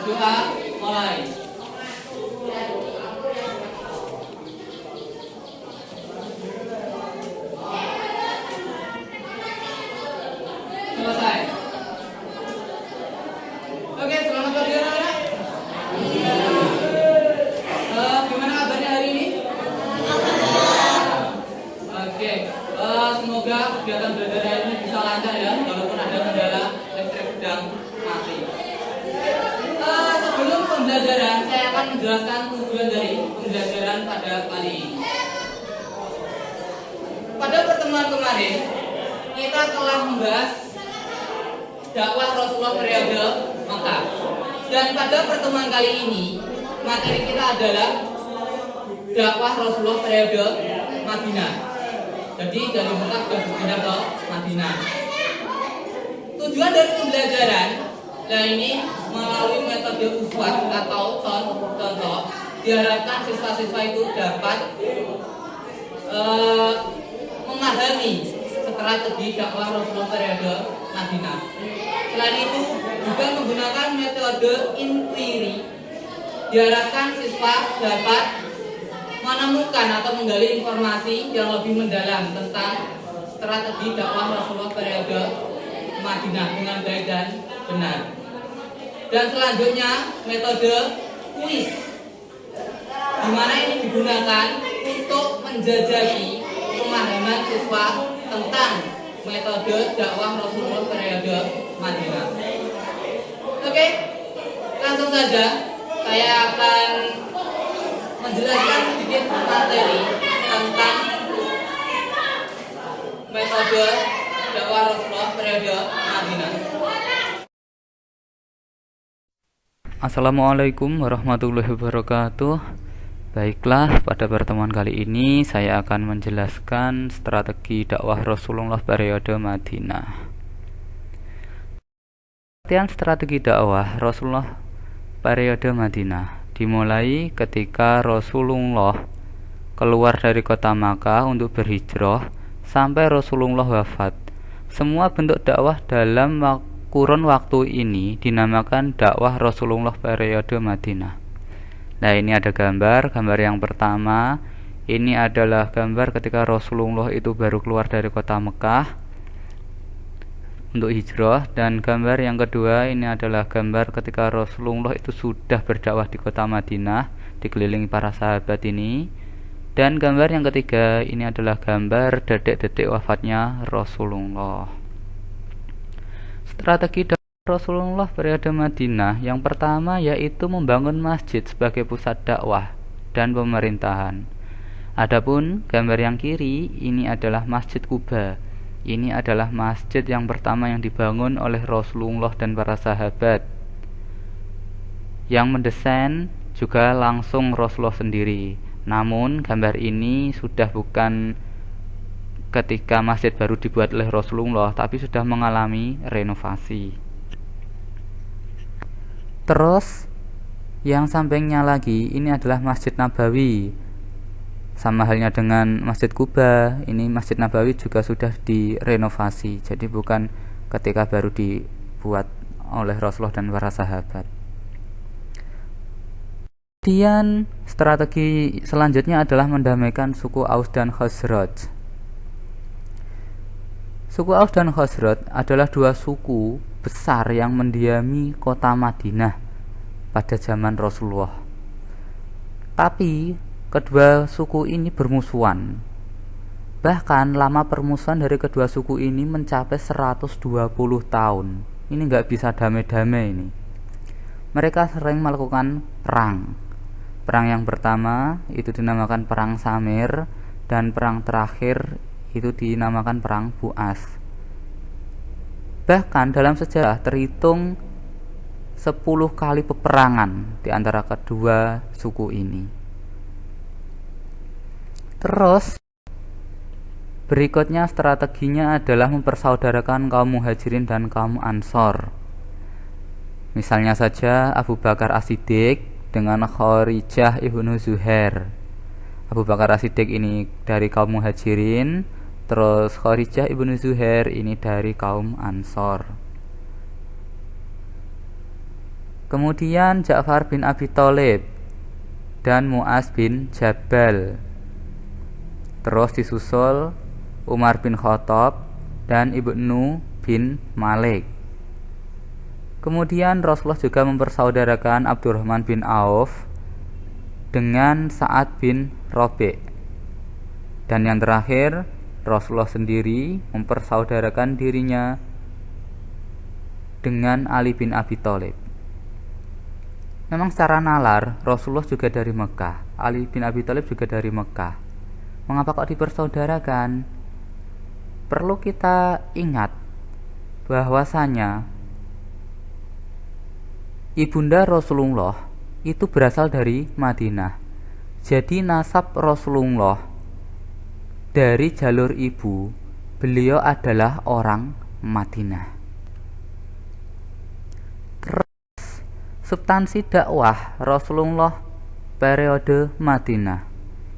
Berdoa mulai. Selesai. Oke, selamat pagi anak-anak. Gimana kabarnya hari ini? Oke, semoga kegiatan belajar hari ini bisa lancar ya, walaupun ada kendala listrik sedang mati. Sebelum pembelajaran, saya akan menjelaskan tujuan dari pembelajaran pada kali ini. Pada pertemuan kemarin, kita telah membahas dakwah Rasulullah periode Mekah. Dan pada pertemuan kali ini, materi kita adalah dakwah Rasulullah periode Madinah. Jadi dari Mekah sudah berpindah ke Madinah. Tujuan dari pembelajaran, nah ini melalui metode uswat atau contoh, diharapkan siswa-siswa itu dapat memahami strategi dakwah Rasulullah periode Madinah. Selain itu juga menggunakan metode inquiry, diharapkan siswa dapat menemukan atau menggali informasi yang lebih mendalam tentang strategi dakwah Rasulullah periode Madinah dengan baik dan benar. Dan selanjutnya metode kuis, di mana ini digunakan untuk menjajaki pemahaman siswa tentang metode dakwah Rasulullah periode Madinah. Oke, langsung saja saya akan menjelaskan sedikit materi tentang metode dakwah Rasulullah periode Madinah. Assalamualaikum warahmatullahi wabarakatuh. Baiklah, pada pertemuan kali ini saya akan menjelaskan strategi dakwah Rasulullah periode Madinah. Pengertian strategi dakwah Rasulullah periode Madinah dimulai ketika Rasulullah keluar dari kota Makkah untuk berhijrah sampai Rasulullah wafat. Semua bentuk dakwah dalam kurun waktu ini dinamakan dakwah Rasulullah periode Madinah. Nah, ini ada gambar yang pertama. Ini adalah gambar ketika Rasulullah itu baru keluar dari kota Mekah untuk hijrah, dan gambar yang kedua ini adalah gambar ketika Rasulullah itu sudah berdakwah di kota Madinah dikelilingi para sahabat ini. Dan gambar yang ketiga ini adalah gambar detik-detik wafatnya Rasulullah. Strategi dakwah Rasulullah periode Madinah yang pertama yaitu membangun masjid sebagai pusat dakwah dan pemerintahan. Adapun gambar yang kiri ini adalah Masjid Quba. Ini adalah masjid yang pertama yang dibangun oleh Rasulullah dan para sahabat. Yang mendesain juga langsung Rasulullah sendiri. Namun gambar ini sudah bukan ketika masjid baru dibuat oleh Rasulullah, tapi sudah mengalami renovasi. Terus yang sampingnya lagi ini adalah Masjid Nabawi. Sama halnya dengan Masjid Quba, ini Masjid Nabawi juga sudah direnovasi. Jadi bukan ketika baru dibuat oleh Rasulullah dan para sahabat. Kemudian strategi selanjutnya adalah mendamaikan suku Aus dan Khazraj. Suku Aus dan Khazraj adalah dua suku besar yang mendiami kota Madinah pada zaman Rasulullah. Tapi kedua suku ini bermusuhan. Bahkan lama permusuhan dari kedua suku ini mencapai 120 tahun. Ini nggak bisa damai-damai ini. Mereka sering melakukan perang. Perang yang pertama itu dinamakan Perang Samir, dan perang terakhir itu dinamakan Perang Bu'as. Bahkan dalam sejarah terhitung 10 kali peperangan di antara kedua suku ini. Terus berikutnya strateginya adalah mempersaudarakan kaum Muhajirin dan kaum Ansor. Misalnya saja Abu Bakar As-Siddiq dengan Kharijah ibnu Zuhair. Abu Bakar As-Siddiq ini dari kaum Muhajirin, terus Kharijah ibnu Zuhair ini dari kaum Ansor. Kemudian Ja'far bin Abi Thalib dan Mu'az bin Jabal. Terus disusul Umar bin Khattab dan Ibnu bin Malik. Kemudian Rasulullah juga mempersaudarakan Abdurrahman bin Auf dengan Sa'ad bin Rabi'. Dan yang terakhir, Rasulullah sendiri mempersaudarakan dirinya dengan Ali bin Abi Thalib. Memang secara nalar Rasulullah juga dari Mekah, Ali bin Abi Thalib juga dari Mekah. Mengapa kok dipersaudarakan? Perlu kita ingat bahwasanya ibunda Rasulullah itu berasal dari Madinah. Jadi nasab Rasulullah dari jalur ibu, beliau adalah orang Madinah. Substansi dakwah Rasulullah periode Madinah.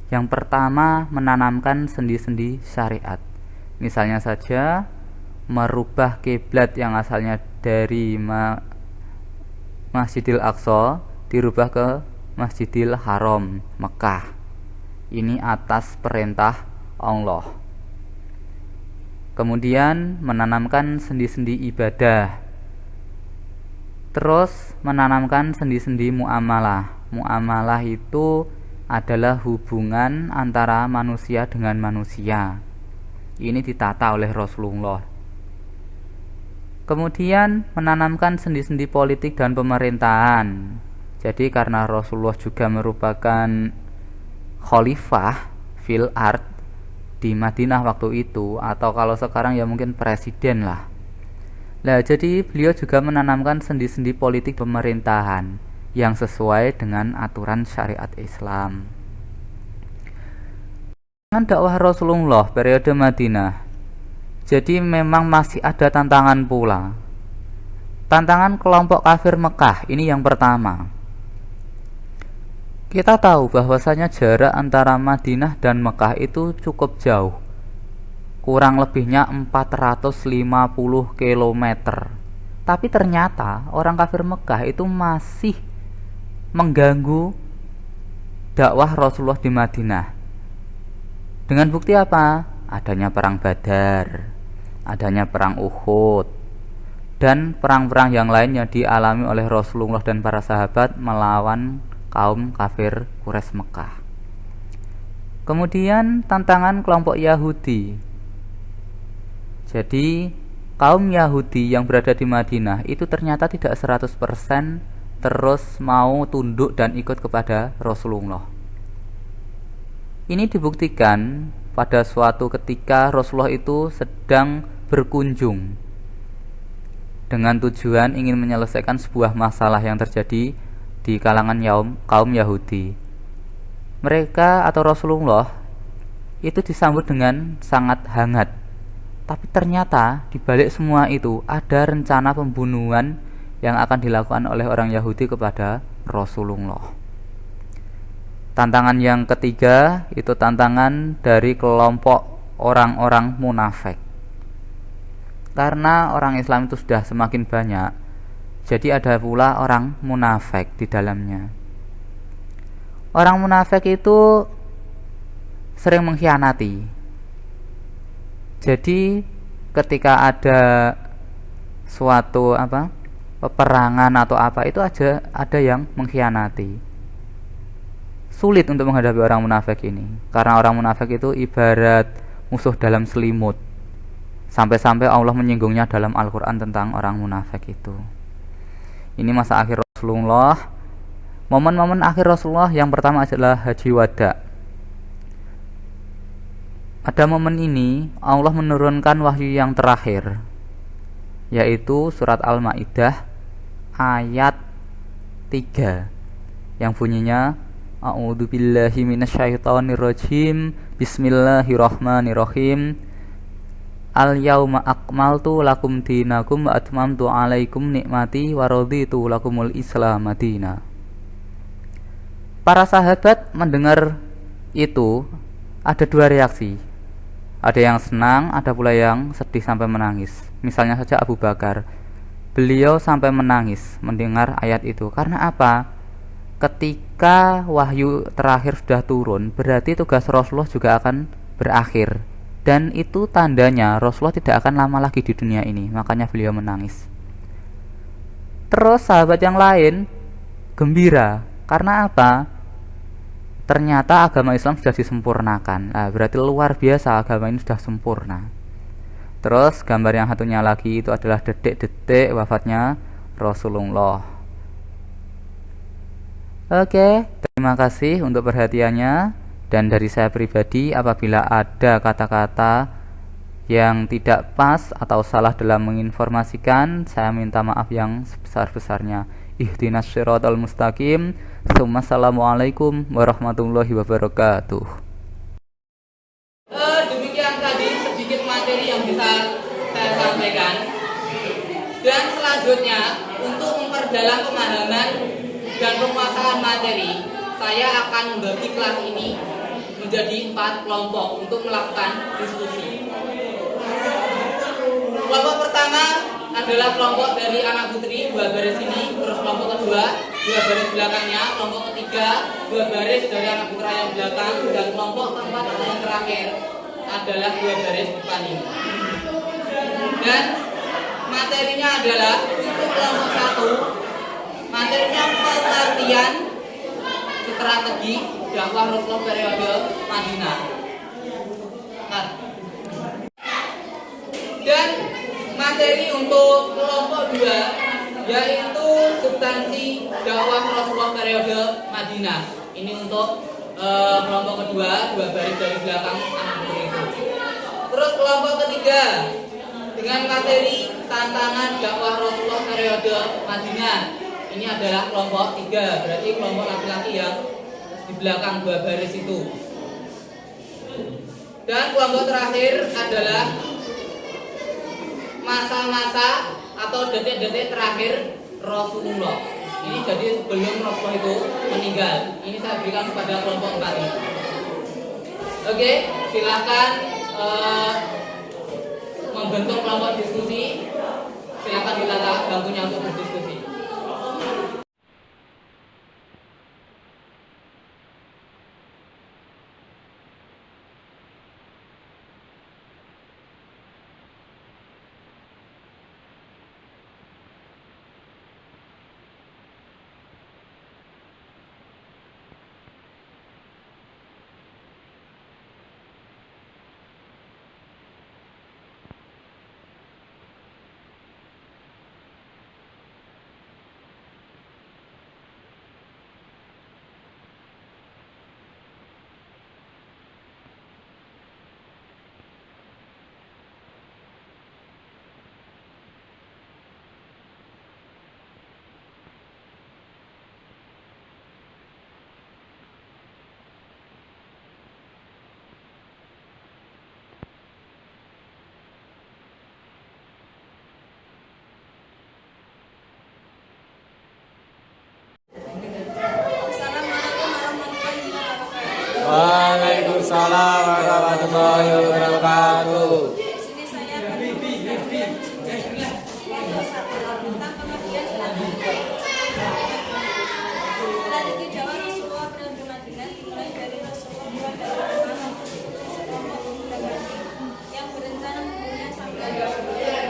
Yang pertama, menanamkan sendi-sendi syariat. Misalnya saja merubah kiblat yang asalnya dari Masjidil Aqsa dirubah ke Masjidil Haram Mekah. Ini atas perintah Allah. Kemudian menanamkan sendi-sendi ibadah. Terus menanamkan sendi-sendi muamalah. Muamalah itu adalah hubungan antara manusia dengan manusia. Ini ditata oleh Rasulullah. Kemudian menanamkan sendi-sendi politik dan pemerintahan. Jadi karena Rasulullah juga merupakan khalifah fil ard di Madinah waktu itu, atau kalau sekarang ya mungkin presiden lah. Nah, jadi beliau juga menanamkan sendi-sendi politik pemerintahan yang sesuai dengan aturan syariat Islam. Dengan dakwah Rasulullah periode Madinah, jadi memang masih ada tantangan pula. Tantangan kelompok kafir Mekah ini yang pertama. Kita tahu bahwasanya jarak antara Madinah dan Mekah itu cukup jauh. Kurang lebihnya 450 km. Tapi ternyata orang kafir Mekah itu masih mengganggu dakwah Rasulullah di Madinah. Dengan bukti apa? Adanya perang Badar, adanya perang Uhud, dan perang-perang yang lain yang dialami oleh Rasulullah dan para sahabat melawan kaum kafir Quraisy Mekah. Kemudian tantangan kelompok Yahudi. Jadi kaum Yahudi yang berada di Madinah itu ternyata tidak 100% terus mau tunduk dan ikut kepada Rasulullah. Ini dibuktikan pada suatu ketika Rasulullah itu sedang berkunjung dengan tujuan ingin menyelesaikan sebuah masalah yang terjadi di kalangan kaum Yahudi. Mereka atau Rasulullah itu disambut dengan sangat hangat. Tapi ternyata di balik semua itu ada rencana pembunuhan yang akan dilakukan oleh orang Yahudi kepada Rasulullah. Tantangan yang ketiga itu tantangan dari kelompok orang-orang munafik. Karena orang Islam itu sudah semakin banyak, jadi ada pula orang munafik di dalamnya. Orang munafik itu sering mengkhianati. Jadi ketika ada suatu peperangan atau apa, itu ada yang mengkhianati. Sulit untuk menghadapi orang munafik ini, karena orang munafik itu ibarat musuh dalam selimut. Sampai-sampai Allah menyinggungnya dalam Al-Quran tentang orang munafik itu. Ini masa akhir Rasulullah. Momen-momen akhir Rasulullah yang pertama adalah Haji Wada. Pada momen ini Allah menurunkan wahyu yang terakhir, yaitu surat Al-Maidah ayat 3 yang bunyinya A'udzubillahi minasyaitonirrajim. Bismillahirrahmanirrahim. Al-yauma akmaltu lakum dinakum wa atmamtu alaikum nikmati wa raditu lakumul Islam madina. Para sahabat mendengar itu ada dua reaksi. Ada yang senang, ada pula yang sedih sampai menangis. Misalnya saja Abu Bakar. Beliau sampai menangis mendengar ayat itu. Karena apa? Ketika wahyu terakhir sudah turun, berarti tugas Rasulullah juga akan berakhir. Dan itu tandanya Rasulullah tidak akan lama lagi di dunia ini. Makanya beliau menangis. Terus sahabat yang lain gembira. Karena apa? Ternyata agama Islam sudah disempurnakan. Berarti luar biasa, agama ini sudah sempurna. Terus gambar yang satunya lagi itu adalah detik-detik wafatnya Rasulullah. Oke, terima kasih untuk perhatiannya. Dan dari saya pribadi, apabila ada kata-kata yang tidak pas atau salah dalam menginformasikan, saya minta maaf yang sebesar-besarnya. Ihdinas syiratal mustaqim. Assalamualaikum warahmatullahi wabarakatuh. Demikian tadi sedikit materi yang bisa saya sampaikan. Dan selanjutnya, untuk memperdalam pemahaman dan penguasaan materi, saya akan membagi kelas ini menjadi 4 kelompok untuk melakukan diskusi. Kelompok pertama adalah kelompok dari anak putri 2 baris ini, terus kelompok kedua 2 baris belakangnya, kelompok ketiga 2 baris dari anak putra yang belakang, dan kelompok keempat atau yang terakhir adalah 2 baris depan ini. Dan materinya adalah untuk kelompok 1, materinya pengertian strategi dakwah Rasulullah periode Madinah. Dan materi untuk kelompok 2 yaitu substansi dakwah Rasulullah periode Madinah. Ini untuk kelompok kedua 2 baris dari belakang anak putri itu. Terus kelompok ketiga dengan materi tantangan dakwah Rasulullah periode Madinah. Ini adalah kelompok 3, berarti kelompok laki-laki yang di belakang 2 baris itu. Dan kelompok terakhir adalah masa-masa atau detik-detik terakhir Rasulullah. Ini jadi sebelum Rasulullah itu meninggal. Ini saya berikan kepada kelompok 4 ini. Oke, silakan membentuk kelompok diskusi. Silakan ditata bangkunya untuk berdiskusi. Waalaikumsalam warahmatullahi wabarakatuh. Di sini saya berdiskusi tentang pengertian strategi dakwah Rasulullah periode Madinah, dimulai dari Rasulullah keluar dari rumah sekelompok pemuda Badui yang berencana membunuhnya sampai Rasulullah.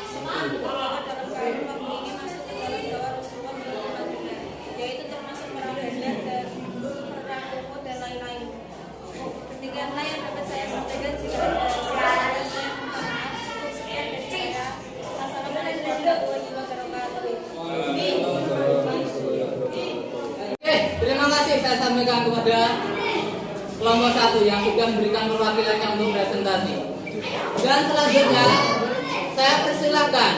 Semua beberapa dalam keadaan waktu ini masuk ke dalam dakwah Rasulullah periode Madinah, yaitu termasuk perang Badar dan perang Uhud dan lain-lain. Demikianlah yang dapat saya sampaikan. Jika ada salah saya minta maaf. Cukup sekian dari saya. Assalamualaikum warahmatullahi wabarakatuh. Oke, terima kasih saya sampaikan kepada kelompok 1 yang sudah memberikan perwakilannya untuk presentasi. Dan selanjutnya saya persilakan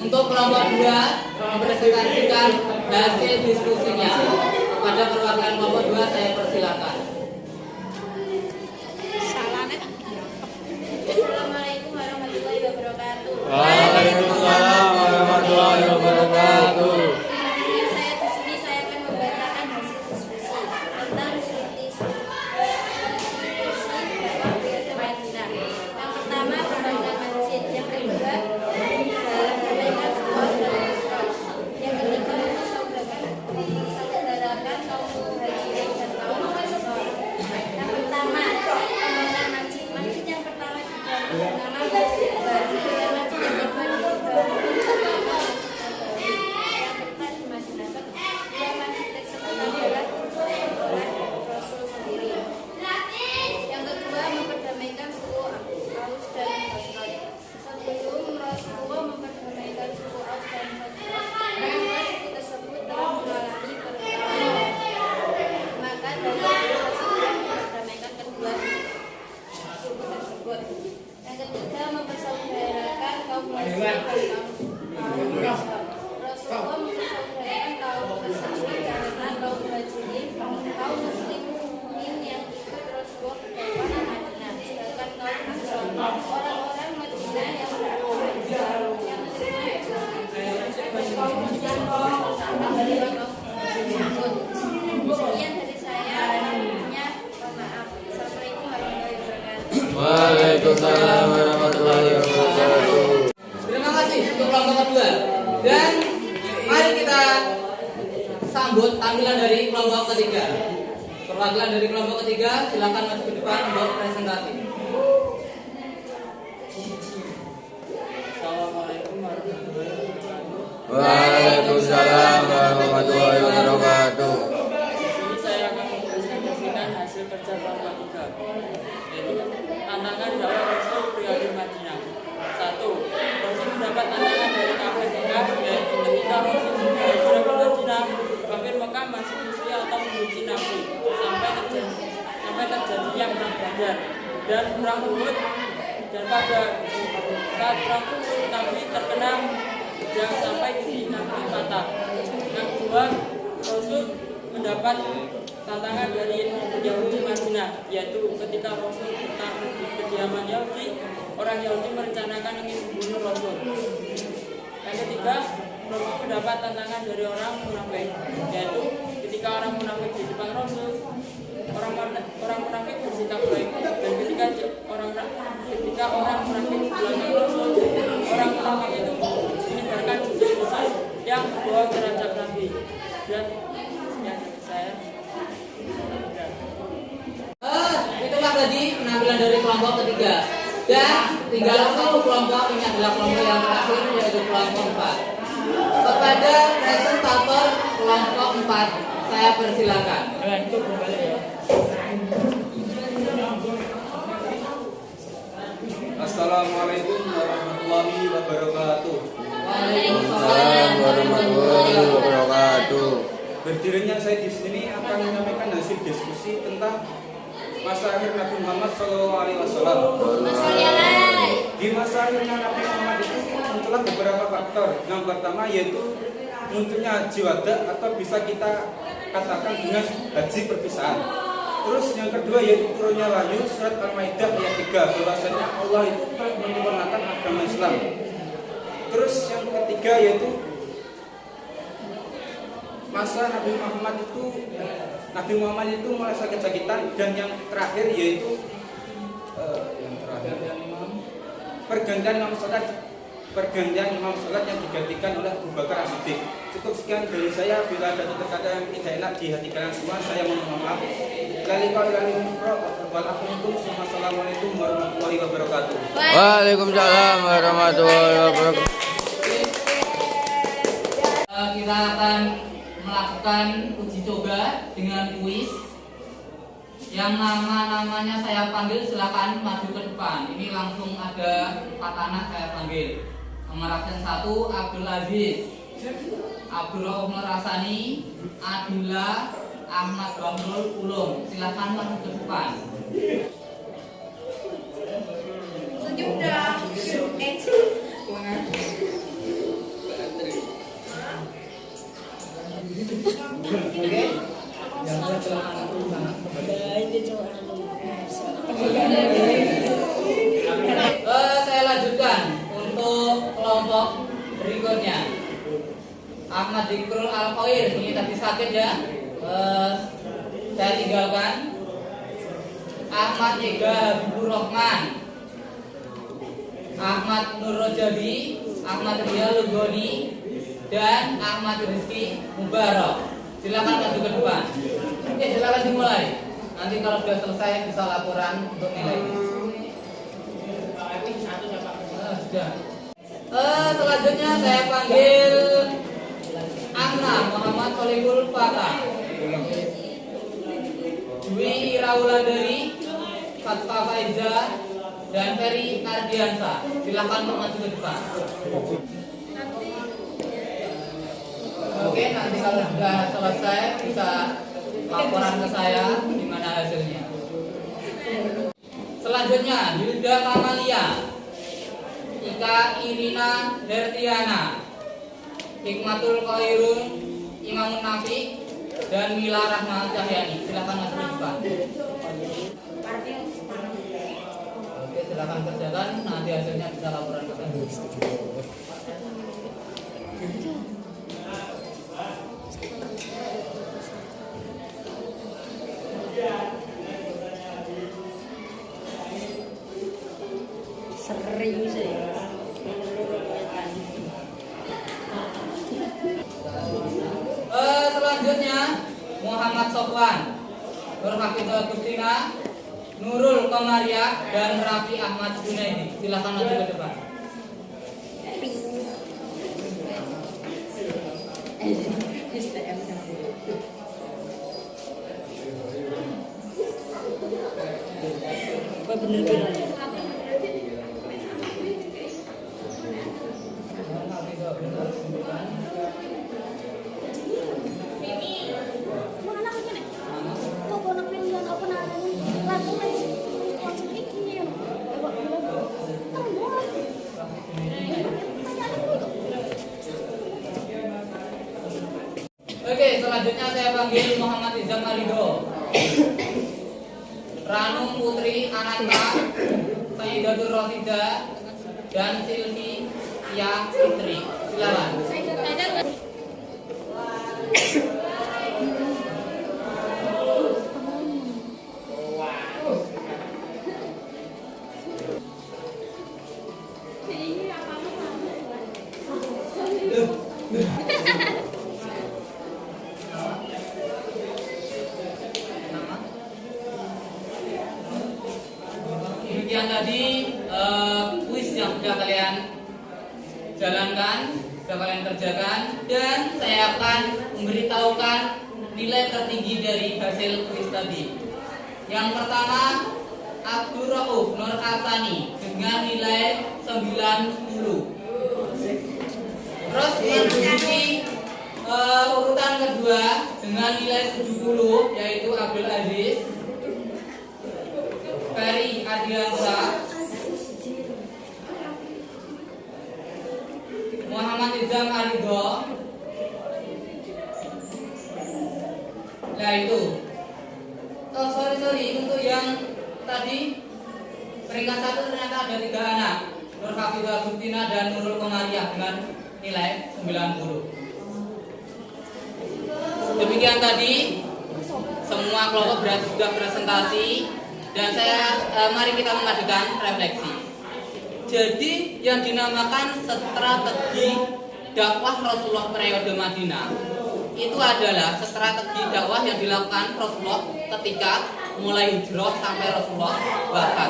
untuk kelompok 2 mempresentasikan hasil diskusinya. Kepada perwakilan kelompok 2 saya persilakan. Assalamualaikum warahmatullahi wabarakatuh. Waalaikumsalam warahmatullahi wabarakatuh. Saya di sini saya akan membacakan hasil diskusi tentang periode Madinah. Yang pertama pembangunan masjid, yang kedua dalam perbaikan sekolah. Waalaikumsalam warahmatullahi wabarakatuh. Terima kasih untuk kelompok kedua. Dan mari kita sambut tampilan dari kelompok ketiga. Perwakilan dari kelompok ketiga silakan maju ke depan untuk presentasi. Waalaikumsalam warahmatullahi wabarakatuh. Ini saya akan mempresentasikan hasil kerja kelompok 3, yaitu tantangan dakwah Rasul periode Madinah. 1. Rasul mendapat tantangan dari kafir Mekah, yaitu ketika Rasul sudah hijrah ke Madinah, kafir Mekah masih musuh atau membenci Nabi sampai terjadinya perang Badar dan perang Uhud. Dan pada saat perang Uhud, Nabi terkena yang sampai gigi Nabi patah. Yang kedua, Rasul mendapat tantangan dari Yahudi Madinah, yaitu ketika Rasul bertamu di kediaman Yahudi, orang Yahudi merencanakan ingin membunuh Rasul. Yang ketiga, Rasul mendapat tantangan dari orang munafik, yaitu ketika orang munafik di depan Rasul, orang munafik bersikap baik, dan ketika orang munafik di belakang Rasul, orang munafik itu menyebarkan judul-judul yang membawa derajat Nabi. Dan sekian dari saya. Itulah tadi penampilan dari kelompok ketiga. Dan tinggal satu kelompok, ini adalah kelompok yang terakhir, yaitu kelompok 4. Kepada presentator kelompok 4, saya persilakan. Assalamualaikum warahmatullahi wabarakatuh. Waalaikumsalam warahmatullahi wabarakatuh. Berdirinya saya di sini akan menyampaikan hasil diskusi tentang masa akhir Nabi Muhammad SAW. Di masa akhirnya Nabi Muhammad itu muncullah beberapa faktor. Yang pertama yaitu munculnya haji wada atau bisa kita katakan dengan haji perpisahan. Terus yang kedua yaitu turunnya wahyu surat Al-Maidah ayat 3 bahwasanya Allah itu menyempurnakan agama Islam. Terus yang ketiga yaitu masa Nabi Muhammad itu mulai sakit-sakitan, dan yang terakhir yaitu pergantian imam salat yang digantikan oleh Abu Bakar As-Siddiq. Cukup sekian dari saya. Bila ada kata-kata yang tidak enak di hati kalian semua, saya mohon maaf. Wassalamualaikum warahmatullahi wabarakatuh. Waalaikumsalam warahmatullahi wabarakatuh. Kita akan melakukan uji coba dengan kuis. Yang namanya saya panggil silakan maju ke depan. Ini langsung ada 4 anak saya panggil. Nomor absen 1 Abdul Aziz, Abdul Rahman Rasani, Adila, Ahmad Bamrul Ulum. Silakan maju ke depan. Sudah. Oke. Saya lanjutkan untuk kelompok berikutnya. Ahmad Dikrul Al-Khair, ini tadi sakit ya. Saya tinggalkan. Ahmad Ega Habibur Rahman, Ahmad Nur Rojali, Ahmad Ria Lugoni, dan Ahmad Rizky Mubarak. Silakan maju ke depan. Oke, silakan dimulai. Nanti kalau sudah selesai bisa laporan untuk nilai. Sudah. Selanjutnya saya panggil Anna Muhammad Solihul Fatah, Dwi Irawulandari, Fatwa Faiza, dan Ferry Ardiansa. Silakan maju ke depan. Oke, nanti kalau sudah selesai bisa laporan ke saya di mana hasilnya. Selanjutnya Hilda Kamalia, Ika Irina Hertiana, Hikmatul Khairun Imamun Nafi, dan Mila Rahma Cahyani. Silakan maju ke depan. Oke, silakan kerjakan, nanti hasilnya bisa laporan ke saya. selanjutnya Muhammad Sofwan, Nur Hafizah Agustina, Nurul Komariah, dan Raffi Ahmad Junaidi. Silakan maju ke depan. Apa bener-bener? Oke, selanjutnya saya panggil Muhammad Izam Arido, Ranum Putri Ananta, Sayyidatul Rosida, dan Silvi Ya Fitri. Silakan. Demikian tadi kuis yang sudah kalian jalankan, sudah kalian kerjakan, dan saya akan memberitahukan nilai tertinggi dari hasil kuis tadi. Yang pertama, Abdur Rauf Nur Asani dengan nilai 90. Terus menduduki urutan kedua dengan nilai 70, yaitu Abdul Aziz Ferry Ardiansa, Muhammad Izam Arido. Nah itu. Sorry, untuk yang tadi peringkat 1 ternyata ada 3 anak, Nur Hafizah Agustina dan Nurul Komariah dengan nilai 90. Demikian tadi semua kelompok berarti sudah presentasi. Dan mari kita mengadakan refleksi. Jadi yang dinamakan strategi dakwah Rasulullah periode Madinah itu adalah strategi dakwah yang dilakukan Rasulullah ketika mulai hijrah sampai Rasulullah wafat.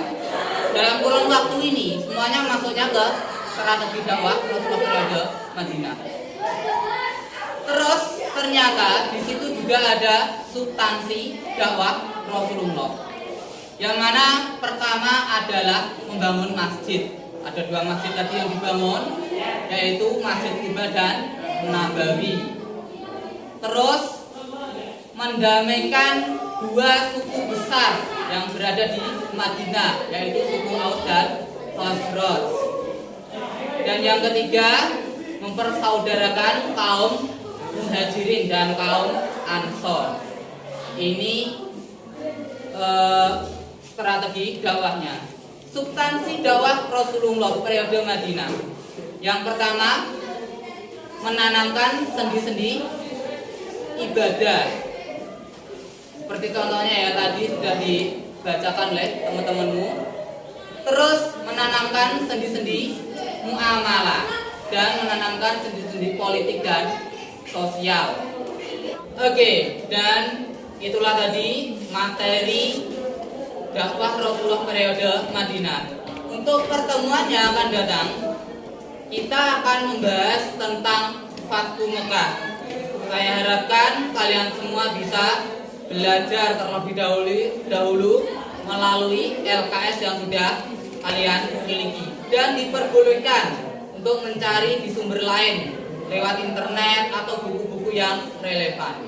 Dalam kurun waktu ini semuanya masuknya ke strategi dakwah Rasulullah periode Madinah. Terus ternyata di situ juga ada substansi dakwah Rasulullah. Yang mana pertama adalah membangun masjid. Ada 2 masjid tadi yang dibangun, yaitu Masjid Quba dan Nabawi. Terus mendamaikan 2 suku besar yang berada di Madinah, yaitu suku Aus dan Khazraj. Dan yang ketiga, mempersaudarakan kaum Muhajirin dan kaum Ansor. Ini strategi dakwahnya. Substansi dakwah Rasulullah periode Madinah. Yang pertama, menanamkan sendi-sendi ibadah. Seperti contohnya ya tadi sudah dibacakan oleh teman-temanmu. Terus menanamkan sendi-sendi muamalah dan menanamkan sendi-sendi politik dan sosial. Oke, dan itulah tadi materi dakwah Rasulullah periode Madinah. Untuk pertemuan yang akan datang, kita akan membahas tentang Fathu Mekah. Saya harapkan kalian semua bisa belajar terlebih dahulu melalui LKS yang sudah kalian miliki, dan diperbolehkan untuk mencari di sumber lain lewat internet atau buku-buku yang relevan.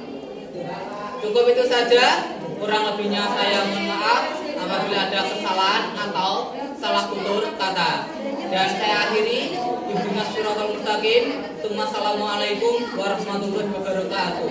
Cukup itu saja. Kurang lebihnya saya mohon maaf apabila ada kesalahan atau salah tutur kata. Dan saya akhiri, Ihdinas Shiratal Mustaqim. Assalamualaikum warahmatullahi wabarakatuh.